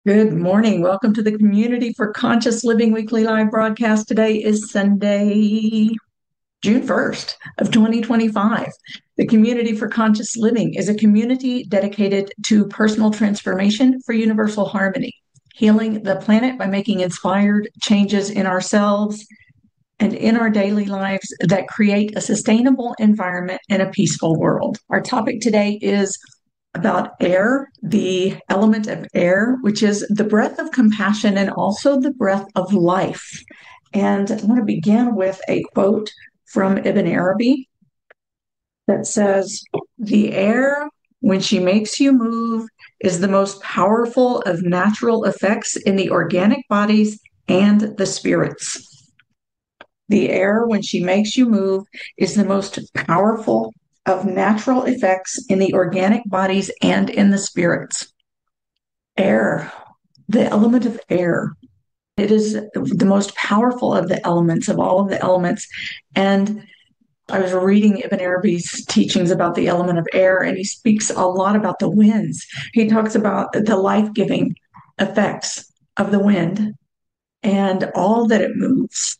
Good morning. Welcome to the Community for Conscious Living weekly live broadcast. Today is Sunday, June 1st of 2025. The Community for Conscious Living is a community dedicated to personal transformation for universal harmony, healing the planet by making inspired changes in ourselves and in our daily lives that create a sustainable environment and a peaceful world. Our topic today is about air, the element of air, which is the breath of compassion and also the breath of life. And I want to begin with a quote from Ibn Arabi that says, "The air, when she makes you move, is the most powerful of natural effects in the organic bodies and the spirits." The air, when she makes you move, is the most powerful of natural effects in the organic bodies and in the spirits. Air, the element of air, it is the most powerful of the elements, of all of the elements. And I was reading Ibn Arabi's teachings about the element of air, and he speaks a lot about the winds. He talks about the life-giving effects of the wind and all that it moves.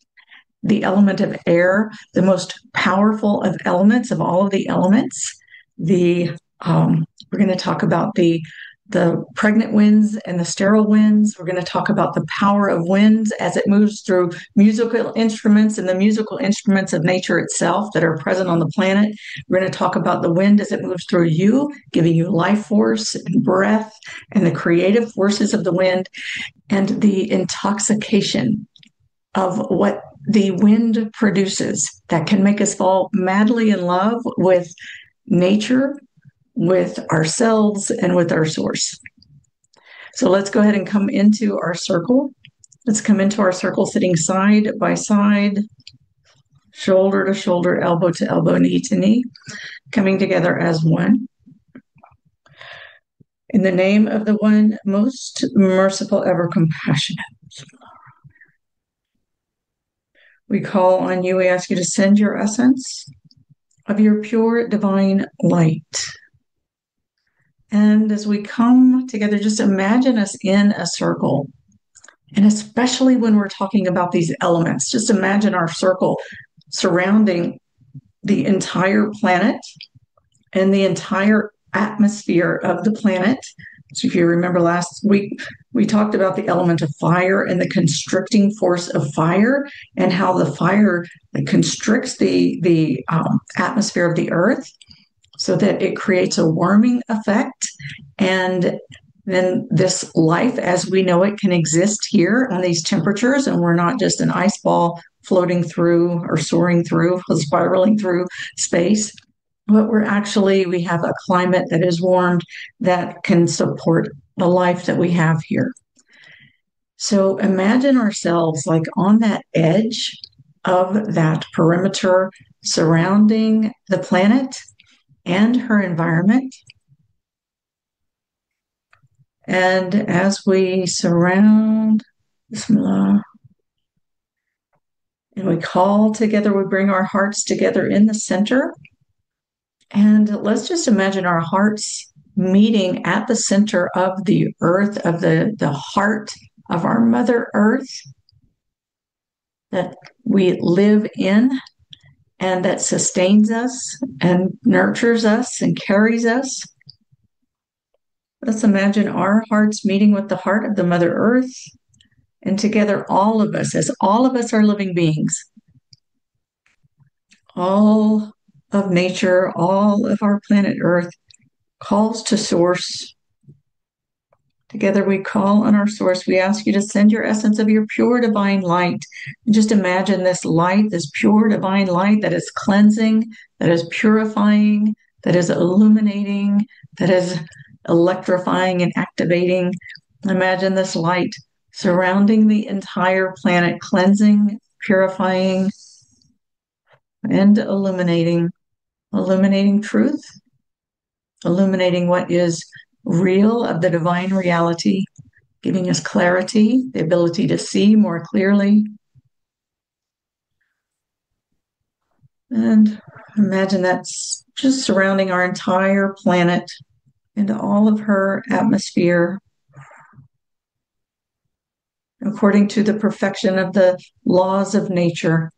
The element of air, the most powerful of elements of all of the elements. The we're going to talk about the pregnant winds and the sterile winds. We're going to talk about the power of winds as it moves through musical instruments and the musical instruments of nature itself that are present on the planet. We're going to talk about the wind as it moves through you, giving you life force and breath and the creative forces of the wind and the intoxication of what the wind produces that can make us fall madly in love with nature, with ourselves, and with our source. So let's go ahead and come into our circle. Let's come into our circle sitting side by side, shoulder to shoulder, elbow to elbow, knee to knee, coming together as one. In the name of the one most merciful, ever compassionate, we call on you. We ask you to send your essence of your pure divine light. And as we come together, just imagine us in a circle. And especially when we're talking about these elements, just imagine our circle surrounding the entire planet and the entire atmosphere of the planet. So if you remember last week, we talked about the element of fire and the constricting force of fire and how the fire constricts the atmosphere of the earth so that it creates a warming effect. And then this life as we know it can exist here on these temperatures, and we're not just an ice ball floating through or soaring through, spiraling through space. But we have a climate that is warmed that can support the life that we have here. So imagine ourselves like on that edge of that perimeter surrounding the planet and her environment. And as we surround, Bismillah, and we call together, we bring our hearts together in the center. And let's just imagine our hearts meeting at the center of the earth, of the heart of our Mother Earth that we live in and that sustains us and nurtures us and carries us. Let's imagine our hearts meeting with the heart of the Mother Earth, and together all of us, as all of us are living beings, all of nature, all of our planet Earth calls to Source. Together we call on our Source. We ask you to send your essence of your pure divine light. Just imagine this light, this pure divine light that is cleansing, that is purifying, that is illuminating, that is electrifying and activating. Imagine this light surrounding the entire planet, cleansing, purifying, and illuminating truth, illuminating what is real of the divine reality, giving us clarity, the ability to see more clearly. And imagine that's just surrounding our entire planet and all of her atmosphere. according to the perfection of the laws of nature.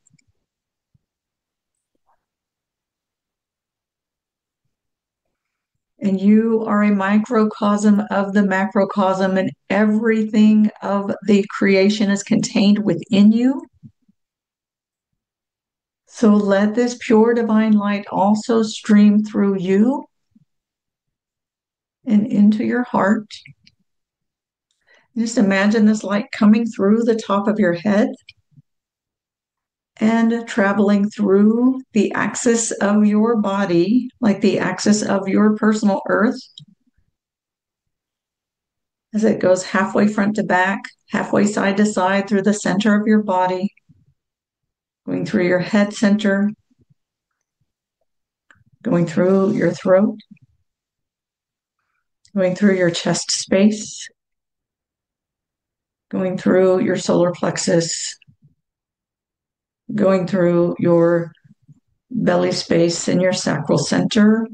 And you are a microcosm of the macrocosm, and everything of the creation is contained within you. So let this pure divine light also stream through you and into your heart. Just imagine this light coming through the top of your head and traveling through the axis of your body, like the axis of your personal earth, as it goes halfway front to back, halfway side to side through the center of your body, going through your head center, going through your throat, going through your chest space, going through your solar plexus, going through your belly space and your sacral center,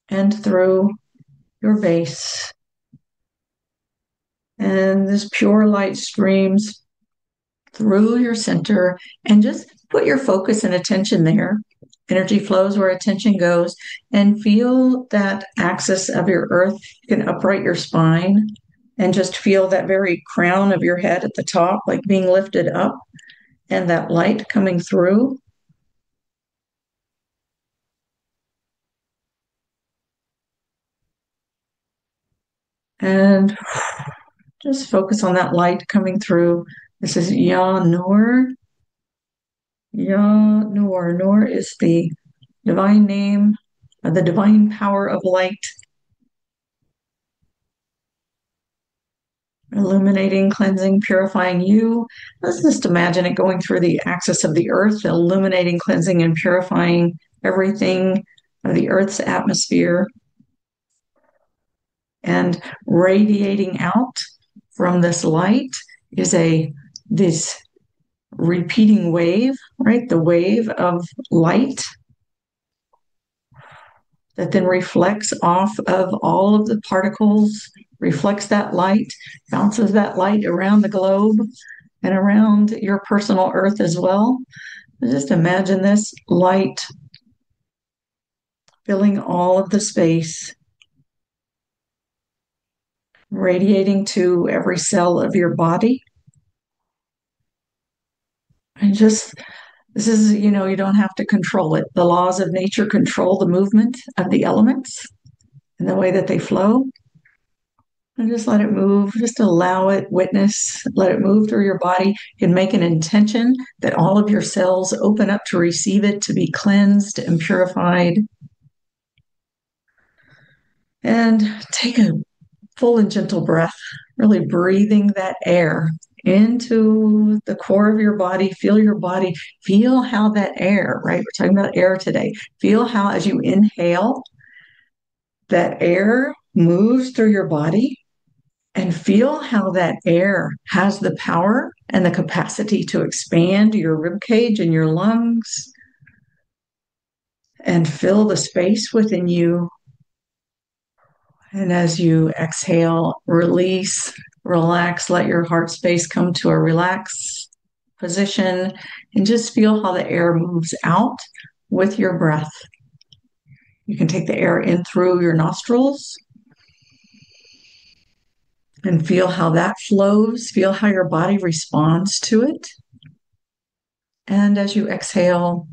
and through your base. And this pure light streams through your center, and just put your focus and attention there. Energy flows where attention goes, and feel that axis of your earth. You can upright your spine and just feel that very crown of your head at the top, like being lifted up, and that light coming through. And just focus on that light coming through. This is Ya Nur. Ya Nur. Nur is the divine name, the divine power of light, illuminating, cleansing, purifying you. Let's just imagine it going through the axis of the earth, illuminating, cleansing, and purifying everything of the earth's atmosphere, and radiating out from this light is this repeating wave, right? The wave of light that then reflects off of all of the particles, reflects that light, bounces that light around the globe and around your personal earth as well. Just imagine this light filling all of the space, radiating to every cell of your body. And just, this is, you don't have to control it. The laws of nature control the movement of the elements and the way that they flow. And just let it move, just allow it, witness, let it move through your body. You can make an intention that all of your cells open up to receive it, to be cleansed and purified. And take a full and gentle breath, really breathing that air into the core of your body. Feel your body, feel how that air, right? We're talking about air today. Feel how as you inhale, that air moves through your body, and feel how that air has the power and the capacity to expand your rib cage and your lungs and fill the space within you. And as you exhale, release, relax, let your heart space come to a relaxed position, and just feel how the air moves out with your breath. You can take the air in through your nostrils and feel how that flows, feel how your body responds to it. And as you exhale,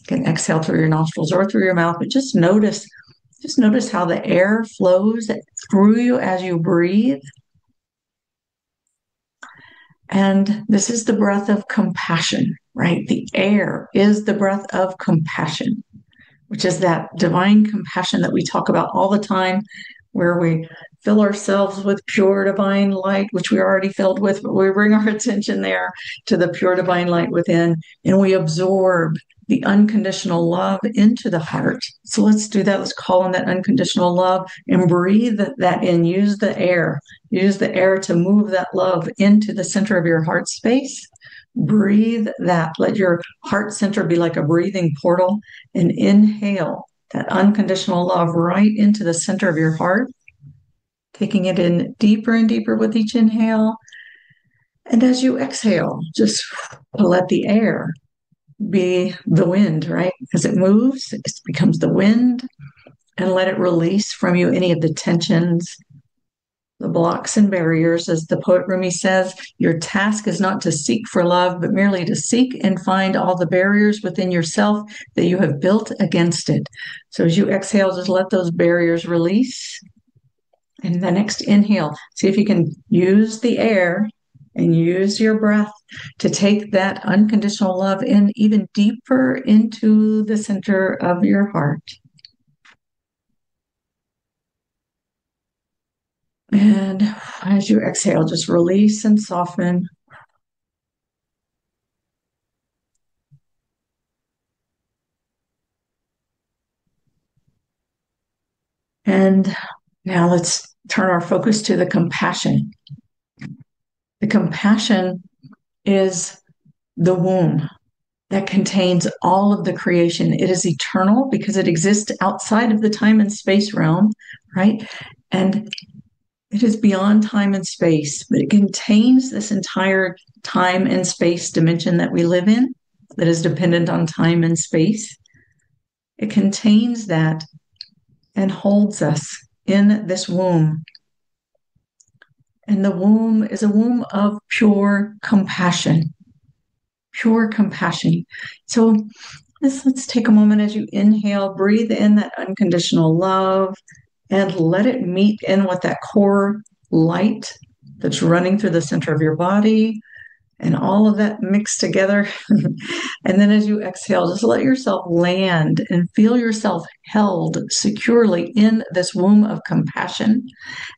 you can exhale through your nostrils or through your mouth, but just notice how the air flows through you as you breathe. And this is the breath of compassion, right? The air is the breath of compassion, which is that divine compassion that we talk about all the time, where we fill ourselves with pure divine light, which we're already filled with, but we bring our attention there to the pure divine light within, and we absorb the unconditional love into the heart. So let's do that. Let's call on that unconditional love and breathe that in. Use the air to move that love into the center of your heart space. Breathe that. Let your heart center be like a breathing portal, and inhale that unconditional love right into the center of your heart, taking it in deeper and deeper with each inhale, And as you exhale, just let the air be the wind, right? As it moves, it becomes the wind, and let it release from you any of the tensions, the blocks and barriers. As the poet Rumi says, your task is not to seek for love, but merely to seek and find all the barriers within yourself that you have built against it. So as you exhale, just let those barriers release. And the next inhale, see if you can use the air and use your breath to take that unconditional love in even deeper into the center of your heart. And as you exhale, just release and soften. And now let's turn our focus to the compassion. The compassion is the womb that contains all of the creation. It is eternal because it exists outside of the time and space realm, right? And it is beyond time and space, but it contains this entire time and space dimension that we live in that is dependent on time and space. It contains that and holds us in this womb. And the womb is a womb of pure compassion. Pure compassion. So let's take a moment as you inhale, breathe in that unconditional love and let it meet in with that core light that's running through the center of your body and all of that mixed together. And then as you exhale, just let yourself land and feel yourself held securely in this womb of compassion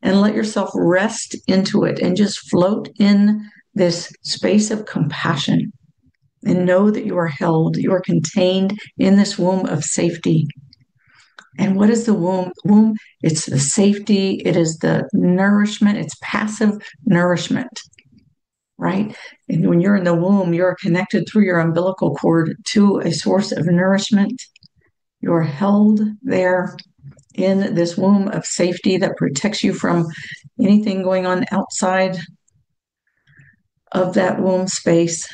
and let yourself rest into it and just float in this space of compassion and know that you are held, you are contained in this womb of safety. And what is the womb? Womb, it's the safety, it is the nourishment, it's passive nourishment, right? And when you're in the womb, you're connected through your umbilical cord to a source of nourishment. You're held there in this womb of safety that protects you from anything going on outside of that womb space.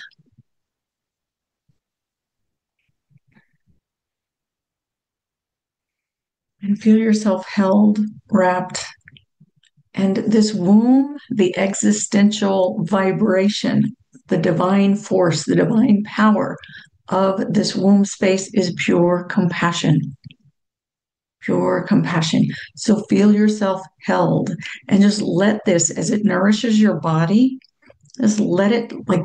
And feel yourself held, wrapped. And this womb, the existential vibration, the divine force, the divine power of this womb space is pure compassion. Pure compassion. So feel yourself held and just let this, as it nourishes your body, just let it like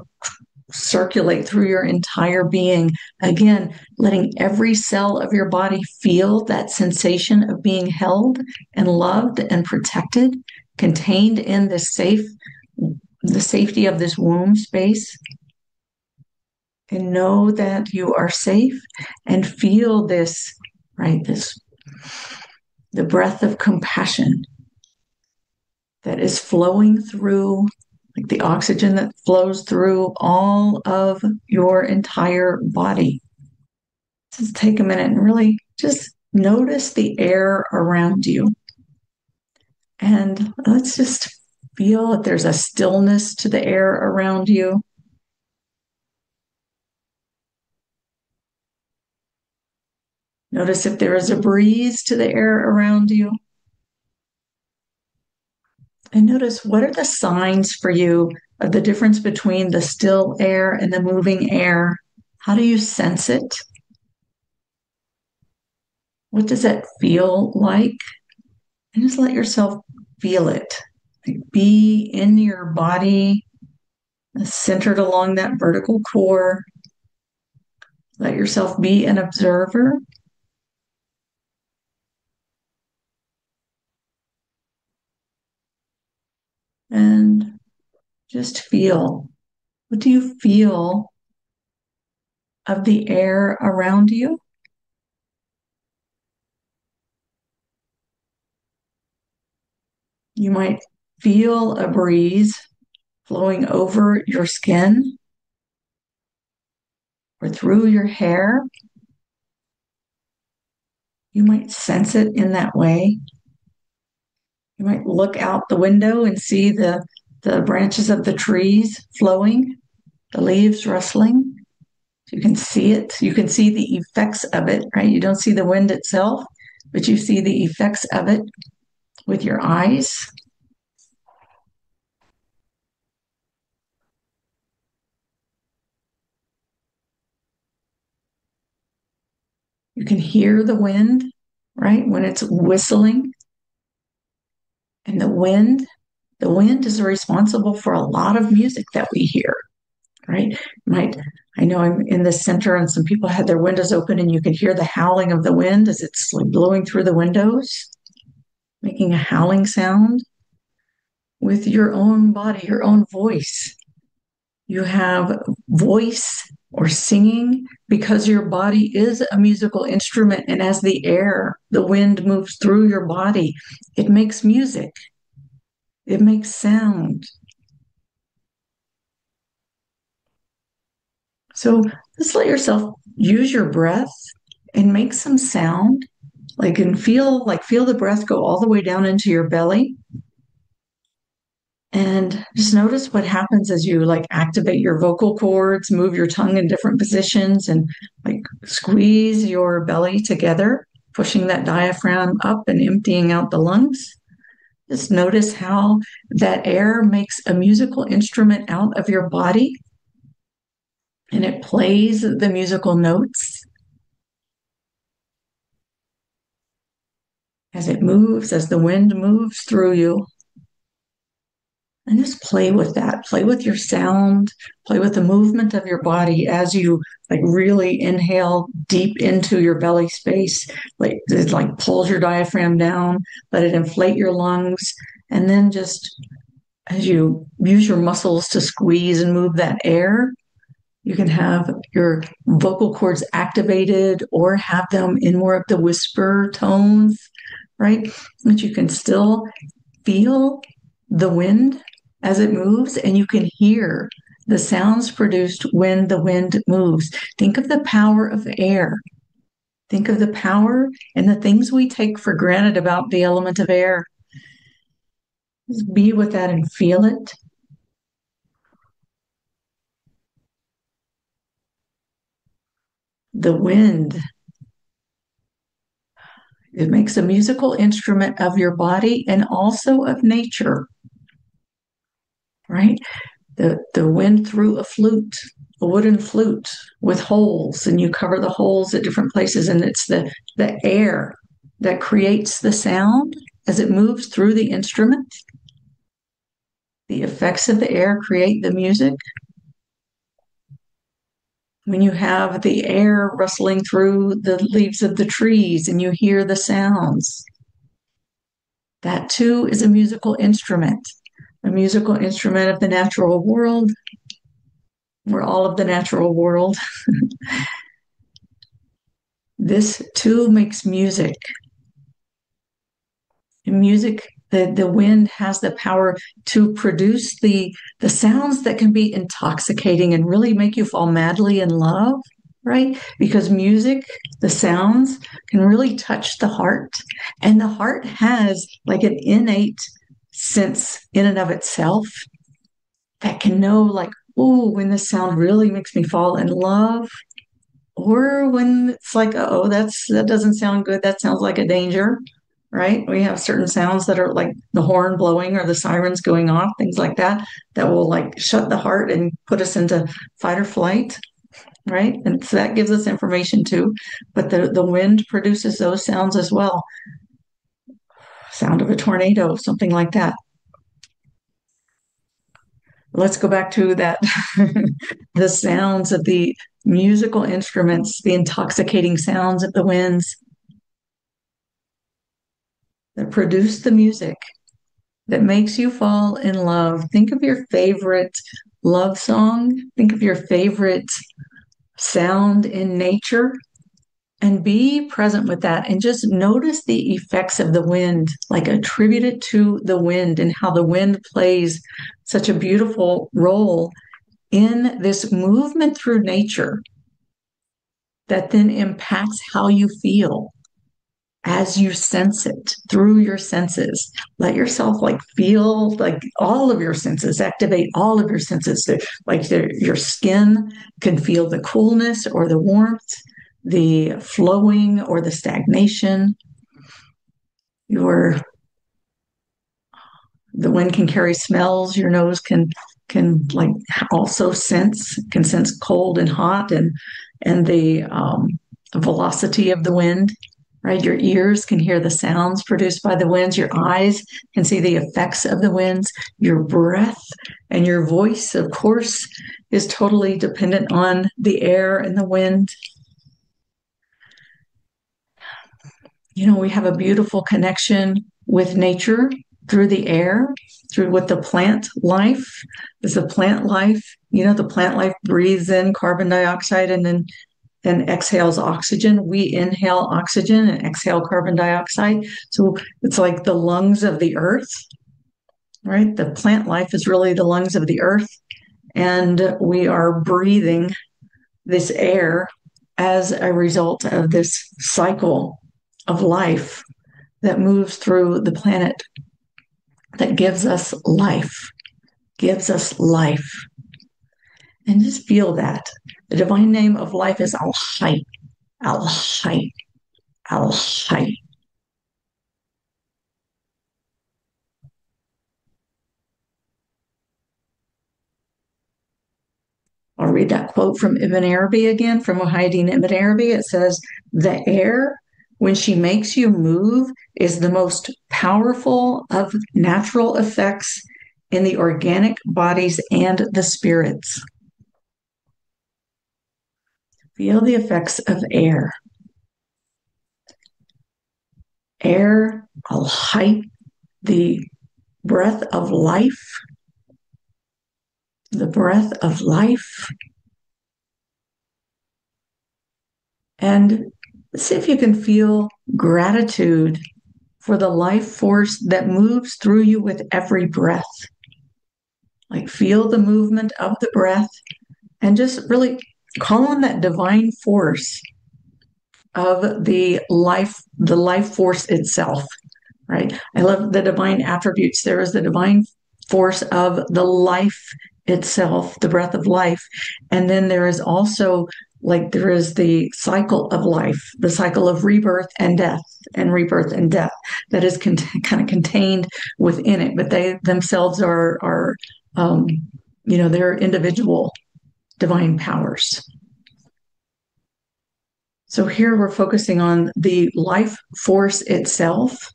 circulate through your entire being. Again, letting every cell of your body feel that sensation of being held and loved and protected, contained in the safety of this womb space. And know that you are safe and feel this, right? The breath of compassion that is flowing through, like the oxygen that flows through all of your entire body. Just take a minute and really just notice the air around you. And let's just feel that there's a stillness to the air around you. Notice if there is a breeze to the air around you. And notice what are the signs for you of the difference between the still air and the moving air? How do you sense it? What does that feel like? And just let yourself feel it. Like be in your body, centered along that vertical core. Let yourself be an observer. And just feel. What do you feel of the air around you? You might feel a breeze flowing over your skin or through your hair. You might sense it in that way. You might look out the window and see the the branches of the trees flowing, the leaves rustling. You can see it. You can see the effects of it, right? You don't see the wind itself, but you see the effects of it with your eyes. You can hear the wind, right? When it's whistling. And the wind is responsible for a lot of music that we hear, right? Might I know I'm in the center and some people had their windows open and you can hear the howling of the wind as it's like blowing through the windows, making a howling sound with your own body, your own voice. You have voice or singing because your body is a musical instrument. And as the wind moves through your body, it makes music, it makes sound. So just let yourself use your breath and make some sound, feel the breath go all the way down into your belly. And just notice what happens as you like activate your vocal cords, move your tongue in different positions, and like squeeze your belly together, pushing that diaphragm up and emptying out the lungs. Just notice how that air makes a musical instrument out of your body and it plays the musical notes as it moves, as the wind moves through you. And just play with that. Play with your sound, play with the movement of your body as you like really inhale deep into your belly space. Like it like pulls your diaphragm down, let it inflate your lungs, and then just as you use your muscles to squeeze and move that air, you can have your vocal cords activated or have them in more of the whisper tones, right? But you can still feel the wind as it moves, and you can hear the sounds produced when the wind moves. Think of the power of air. Think of the power and the things we take for granted about the element of air. Just be with that and feel it. The wind, it makes a musical instrument of your body and also of nature, right? The wind through a flute, a wooden flute with holes, and you cover the holes at different places, and it's the air that creates the sound as it moves through the instrument. The effects of the air create the music. When you have the air rustling through the leaves of the trees and you hear the sounds, that too is a musical instrument of the natural world. We're all of the natural world. This too makes music. And music, the wind has the power to produce the sounds that can be intoxicating and really make you fall madly in love, right? Because music, the sounds can really touch the heart. And the heart has like an innate sense in and of itself that can know like, oh, when this sound really makes me fall in love, or when it's like, oh, that doesn't sound good. That sounds like a danger, right? We have certain sounds that are like the horn blowing or the sirens going off, things like that, that will like shut the heart and put us into fight or flight, right? And so that gives us information too. But the wind produces those sounds as well. Sound of a tornado, something like that. Let's go back to that the sounds of the musical instruments, the intoxicating sounds of the winds that produce the music that makes you fall in love. Think of your favorite love song. Think of your favorite sound in nature and be present with that and just notice the effects of the wind, like attribute it to the wind and how the wind plays such a beautiful role in this movement through nature that then impacts how you feel. as you sense it through your senses. Let yourself like feel like all of your senses, activate all of your senses. Like your skin can feel the coolness or the warmth, the flowing or the stagnation. Your the wind can carry smells. Your nose can like also sense cold and hot and the velocity of the wind, right? Your ears can hear the sounds produced by the winds. Your eyes can see the effects of the winds. Your breath and your voice, of course, is totally dependent on the air and the wind. You know, we have a beautiful connection with nature through the air, through with the plant life. Is the plant life, you know, the plant life breathes in carbon dioxide and exhales oxygen. We inhale oxygen and exhale carbon dioxide. So it's like the lungs of the earth, right? The plant life is really the lungs of the earth. And we are breathing this air as a result of this cycle of life that moves through the planet that gives us life, gives us life. And just feel that. The divine name of life is Al Hayy, Al Hayy, Al Hayy. I'll read that quote from Ibn Arabi again, from Muhyiddin Ibn Arabi. It says, "The air, when she makes you move, is the most powerful of natural effects in the organic bodies and the spirits." Feel the effects of air. Air, al hayy, the breath of life, the breath of life. And see if you can feel gratitude for the life force that moves through you with every breath. Like feel the movement of the breath and just really call on that divine force of the life force itself, right? I love the divine attributes. There is the divine force of the life itself, the breath of life. And then there is also like there is the cycle of life, the cycle of rebirth and death and rebirth and death that is kind of contained within it, but they themselves are um, you know, they're individual divine powers. So here we're focusing on the life force itself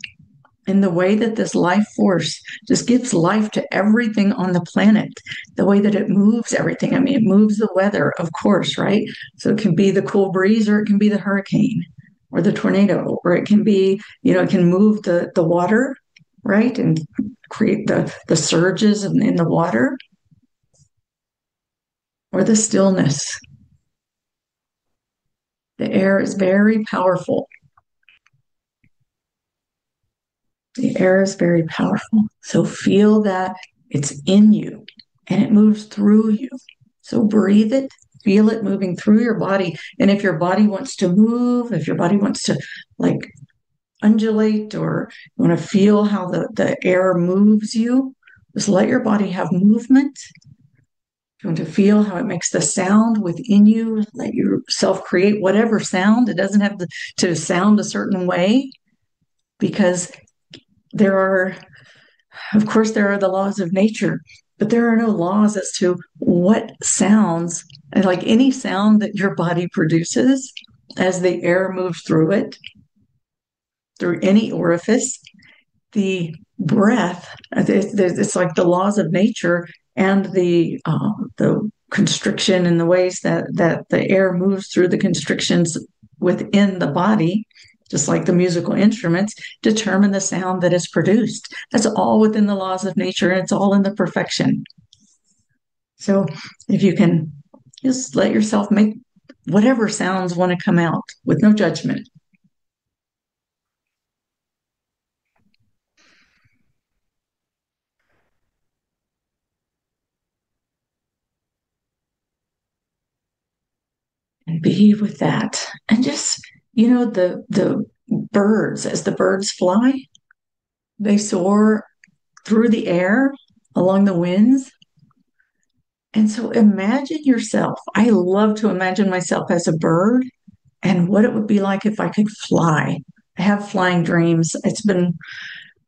and the way that this life force just gives life to everything on the planet, the way that it moves everything. I mean, it moves the weather, of course, right? So it can be the cool breeze or it can be the hurricane or the tornado, or it can be, you know, it can move the water, right? And create the surges in the water or the stillness. The air is very powerful. The air is very powerful. So feel that it's in you and it moves through you. So breathe it, feel it moving through your body. And if your body wants to move, if your body wants to like undulate or you want to feel how the air moves you, just let your body have movement. If you want to feel how it makes the sound within you, let yourself create whatever sound. It doesn't have to sound a certain way because there are, of course, there are the laws of nature, but there are no laws as to what sounds, and like any sound that your body produces as the air moves through it, through any orifice, the breath, it's like the laws of nature and the constriction and the ways that the air moves through the constrictions within the body, just like the musical instruments, determine the sound that is produced. That's all within the laws of nature, and it's all in the perfection. So if you can just let yourself make whatever sounds want to come out with no judgment. And be with that. And just, you know, the birds, as the birds fly, they soar through the air along the winds. And so imagine yourself. I love to imagine myself as a bird and what it would be like if I could fly. I have flying dreams.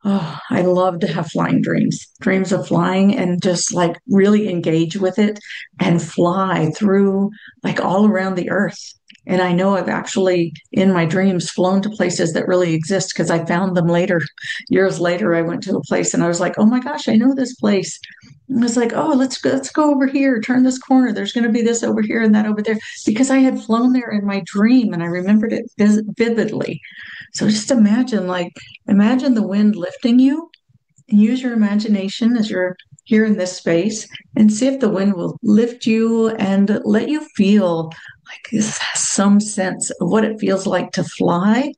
I love to have flying dreams, dreams of flying and just like really engage with it and fly through like all around the earth. And I know I've actually in my dreams flown to places that really exist because I found them later. Years later, I went to a place and I was like, oh my gosh, I know this place. And I was like, oh, let's go over here, turn this corner. There's going to be this over here and that over there because I had flown there in my dream and I remembered it vividly. So just imagine the wind lifting you and use your imagination as you're here in this space and see if the wind will lift you and let you feel like this has some sense of what it feels like to fly,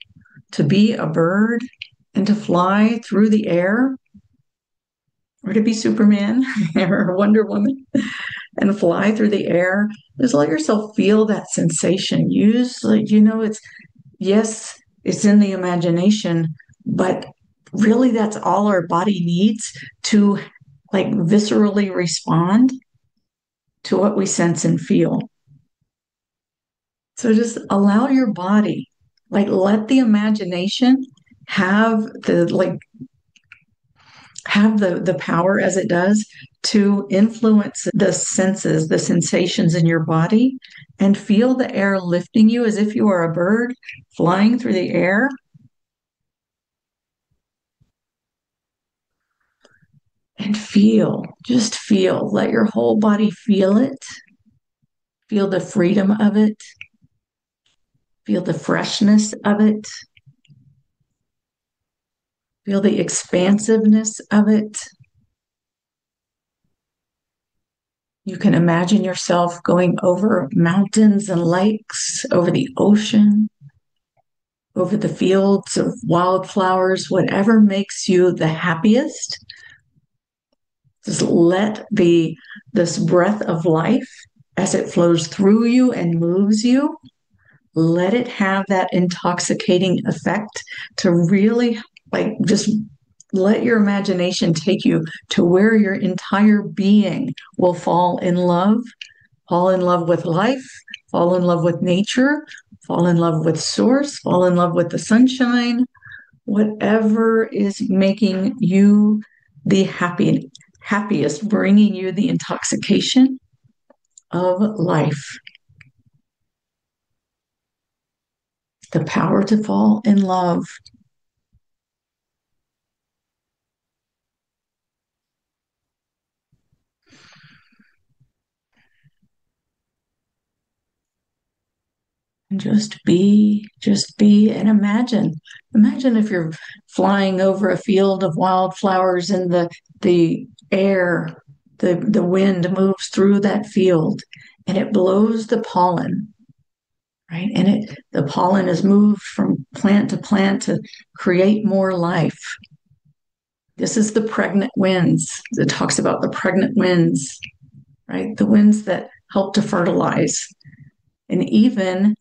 to be a bird and to fly through the air or to be Superman or Wonder Woman and fly through the air. Just let yourself feel that sensation. Yes, it's in the imagination, but really that's all our body needs to like viscerally respond to what we sense and feel. So just allow your body, like let the imagination have the power as it does to influence the senses, the sensations in your body, and feel the air lifting you as if you are a bird flying through the air. And just feel, let your whole body feel it, feel the freedom of it, feel the freshness of it, feel the expansiveness of it. You can imagine yourself going over mountains and lakes, over the ocean, over the fields of wildflowers, whatever makes you the happiest. Just let this breath of life as it flows through you and moves you, let it have that intoxicating effect to really like just let your imagination take you to where your entire being will fall in love with life, fall in love with nature, fall in love with source, fall in love with the sunshine, whatever is making you the happiest, bringing you the intoxication of life. The power to fall in love. And just be, and imagine. Imagine if you're flying over a field of wildflowers and the air, the wind moves through that field and it blows the pollen, right? And the pollen is moved from plant to plant to create more life. This is the pregnant winds. It talks about the pregnant winds, right? The winds that help to fertilize. And even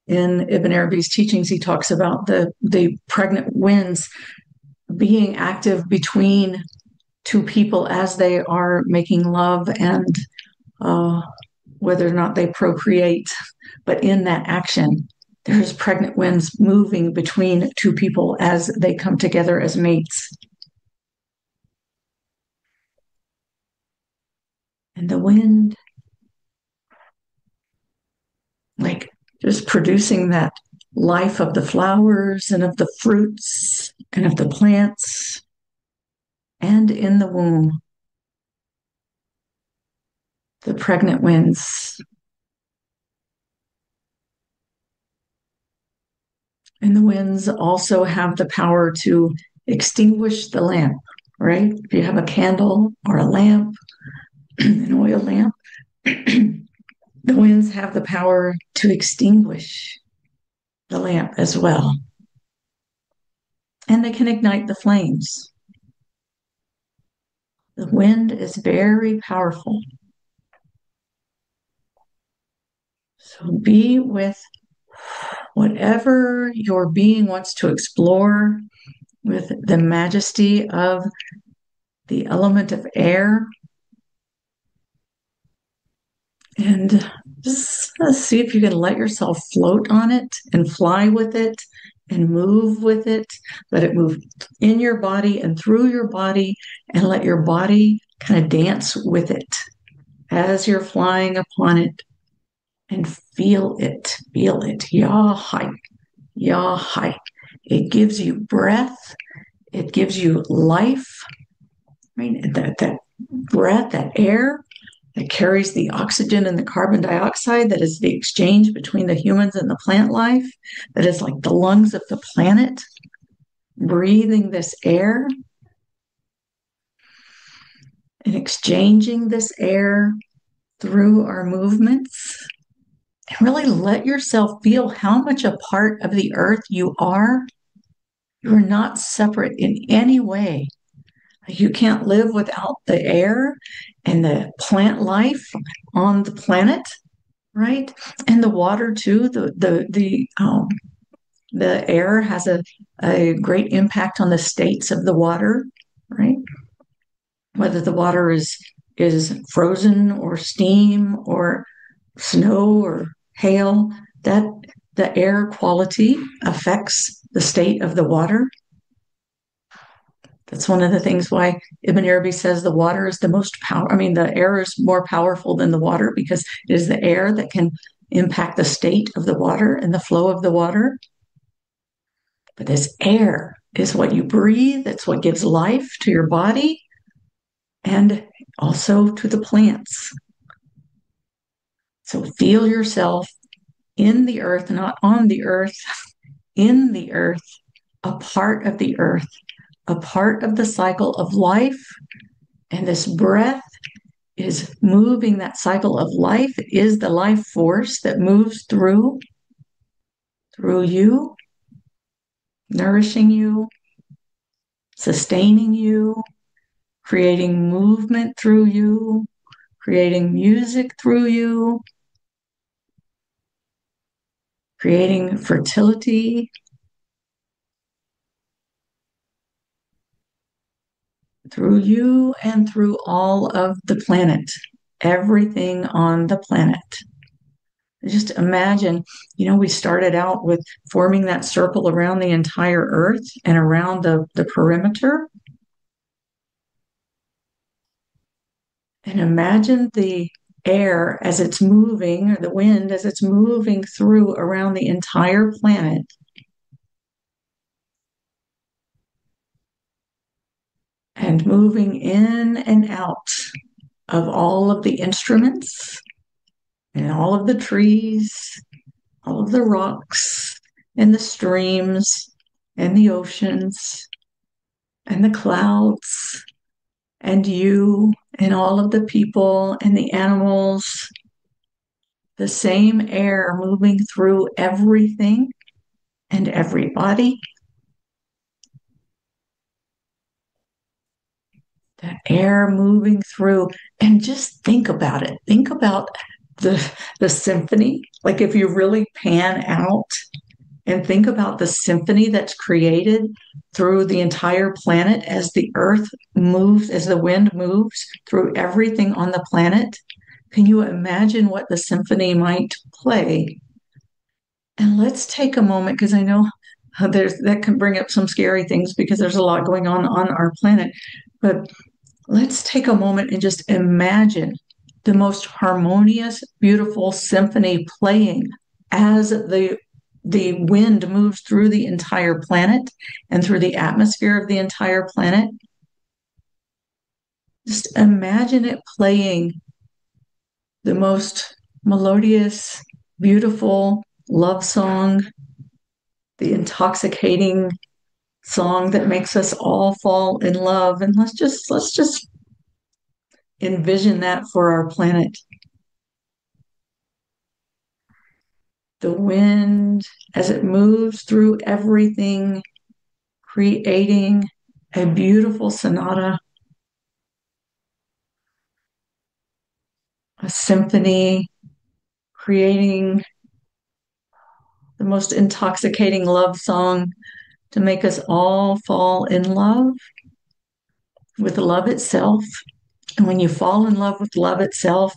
in Ibn Arabi's teachings, he talks about the pregnant winds being active between two people as they are making love and whether or not they procreate. But in that action, there's pregnant winds moving between two people as they come together as mates. And the wind, like just producing that life of the flowers and of the fruits and of the plants and in the womb, the pregnant winds. And the winds also have the power to extinguish the lamp, right? If you have a candle or a lamp, an oil lamp, the winds have the power to extinguish the lamp as well. And they can ignite the flames. The wind is very powerful. So be with whatever your being wants to explore with the majesty of the element of air. And just see if you can let yourself float on it and fly with it and move with it. Let it move in your body and through your body, and let your body kind of dance with it as you're flying upon it. And feel it, feel it. Yah-hai, yah-hai. It gives you breath. It gives you life. I mean, that breath, that air that carries the oxygen and the carbon dioxide, that is the exchange between the humans and the plant life, that is like the lungs of the planet, breathing this air and exchanging this air through our movements. And really let yourself feel how much a part of the earth you are. You are not separate in any way. You can't live without the air and the plant life on the planet, right? And the water too. The air has a great impact on the states of the water, right? Whether the water is frozen or steam or snow or hail, that the air quality affects the state of the water. That's one of the things why Ibn Arabi says the water is the most the air is more powerful than the water, because it is the air that can impact the state of the water and the flow of the water. But this air is what you breathe. It's what gives life to your body and also to the plants. So feel yourself in the earth, not on the earth, in the earth, a part of the earth, a part of the cycle of life. And this breath is moving that cycle of life. It is the life force that moves through you, nourishing you, sustaining you, creating movement through you, creating music through you, creating fertility, through you and through all of the planet, everything on the planet. Just imagine, we started out with forming that circle around the entire earth and around the perimeter. And imagine the air as it's moving, or the wind as it's moving through around the entire planet. And moving in and out of all of the instruments and all of the trees, all of the rocks and the streams and the oceans and the clouds and you and all of the people and the animals. The same air moving through everything and everybody. The air moving through, and just think about it. Think about the symphony. Like if you really pan out and think about the symphony that's created through the entire planet as the earth moves, as the wind moves through everything on the planet. Can you imagine what the symphony might play? And let's take a moment, because I know that can bring up some scary things because there's a lot going on our planet. But let's take a moment and just imagine the most harmonious, beautiful symphony playing as the wind moves through the entire planet and through the atmosphere of the entire planet. Just imagine it playing the most melodious, beautiful love song, the intoxicating song that makes us all fall in love. And let's just envision that for our planet. The wind as it moves through everything, creating a beautiful sonata, a symphony, creating the most intoxicating love song to make us all fall in love with love itself. And when you fall in love with love itself,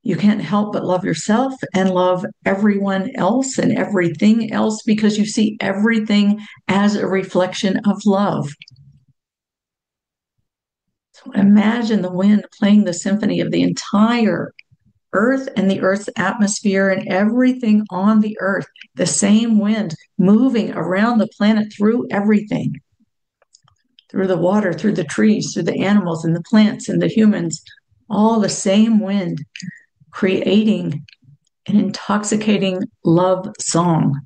you can't help but love yourself and love everyone else and everything else because you see everything as a reflection of love. So imagine the wind playing the symphony of the entire earth and the earth's atmosphere and everything on the earth, the same wind moving around the planet through everything, through the water, through the trees, through the animals and the plants and the humans, all the same wind creating an intoxicating love song.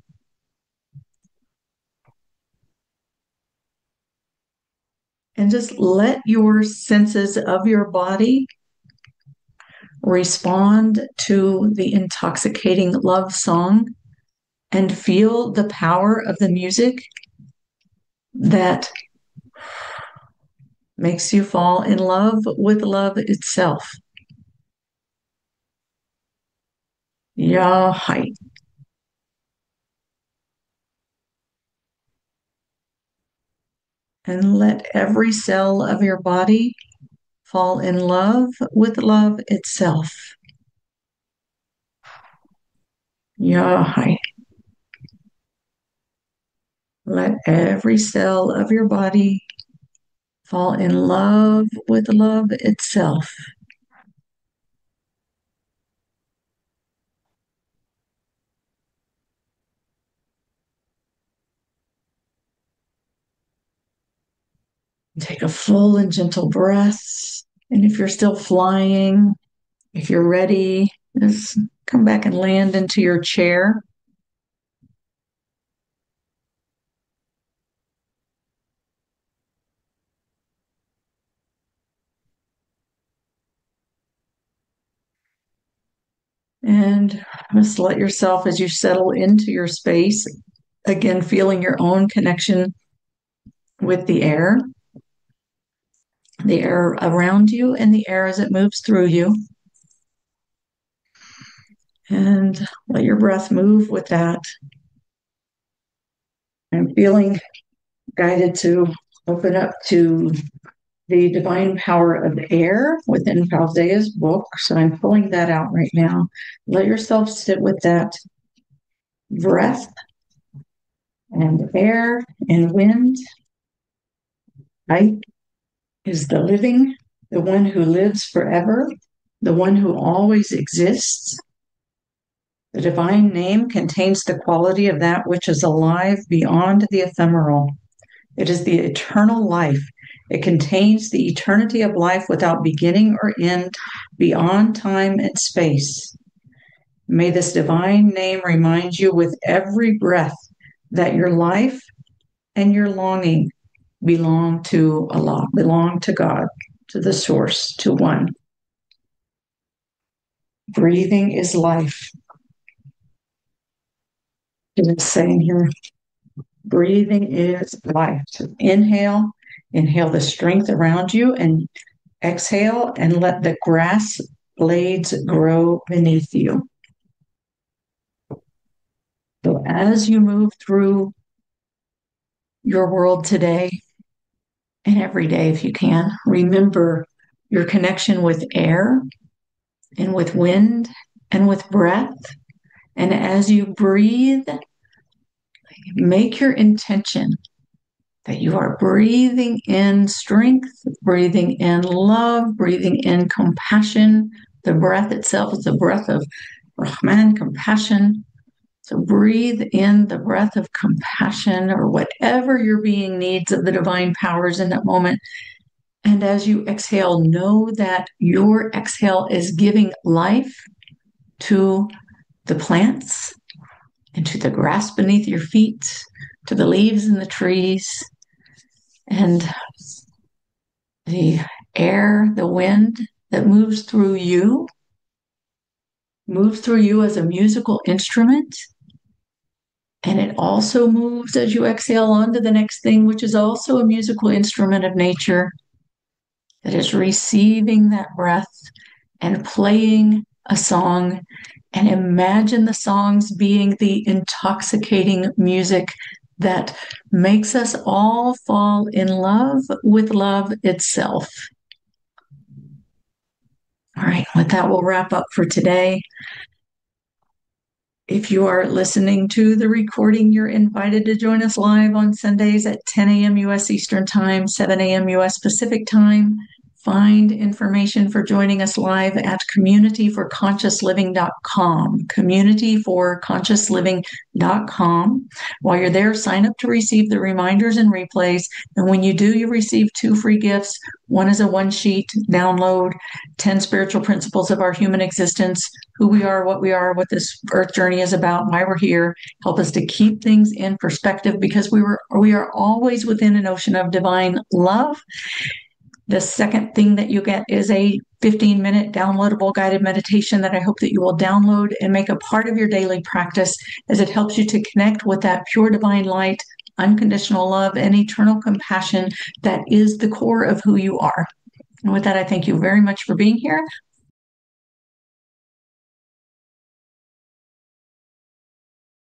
And just let your senses of your body respond to the intoxicating love song and feel the power of the music that makes you fall in love with love itself. Yahai. And let every cell of your body fall in love with love itself. Yahai. Let every cell of your body fall in love with love itself. Take a full and gentle breath. And if you're still flying, if you're ready, just come back and land into your chair. And just let yourself, as you settle into your space, again, feeling your own connection with the air around you, and the air as it moves through you. And let your breath move with that. I'm feeling guided to open up to the divine power of air within Falsea's book. So I'm pulling that out right now. Let yourself sit with that breath and air and wind. I is the living, the one who lives forever, the one who always exists. The divine name contains the quality of that which is alive beyond the ephemeral. It is the eternal life. It contains the eternity of life without beginning or end, beyond time and space. May this divine name remind you with every breath that your life and your longing belong to Allah, belong to God, to the source, to one. Breathing is life. It's saying here, breathing is life. So inhale the strength around you, and exhale and let the grass blades grow beneath you. So as you move through your world today, and every day if you can, remember your connection with air and with wind and with breath. And as you breathe, make your intention that you are breathing in strength, breathing in love, breathing in compassion. The breath itself is a breath of Rahman, compassion. So breathe in the breath of compassion or whatever your being needs of the divine powers in that moment. And as you exhale, know that your exhale is giving life to the plants and to the grass beneath your feet, to the leaves in the trees, and the air, the wind that moves through you as a musical instrument. And it also moves as you exhale on to the next thing, which is also a musical instrument of nature that is receiving that breath and playing a song and imagine the songs being the intoxicating music that makes us all fall in love with love itself. All right, with that, we'll wrap up for today. If you are listening to the recording, you're invited to join us live on Sundays at 10 a.m. U.S. Eastern Time, 7 a.m. U.S. Pacific Time. Find information for joining us live at communityforconsciousliving.com, communityforconsciousliving.com. While you're there, sign up to receive the reminders and replays. And when you do, you receive 2 free gifts. One is a one-sheet download, 10 spiritual principles of our human existence, who we are, what this earth journey is about, why we're here, help us to keep things in perspective because we are always within an ocean of divine love. The second thing that you get is a 15-minute downloadable guided meditation that I hope that you will download and make a part of your daily practice as it helps you to connect with that pure divine light, unconditional love, and eternal compassion that is the core of who you are. And with that, I thank you very much for being here.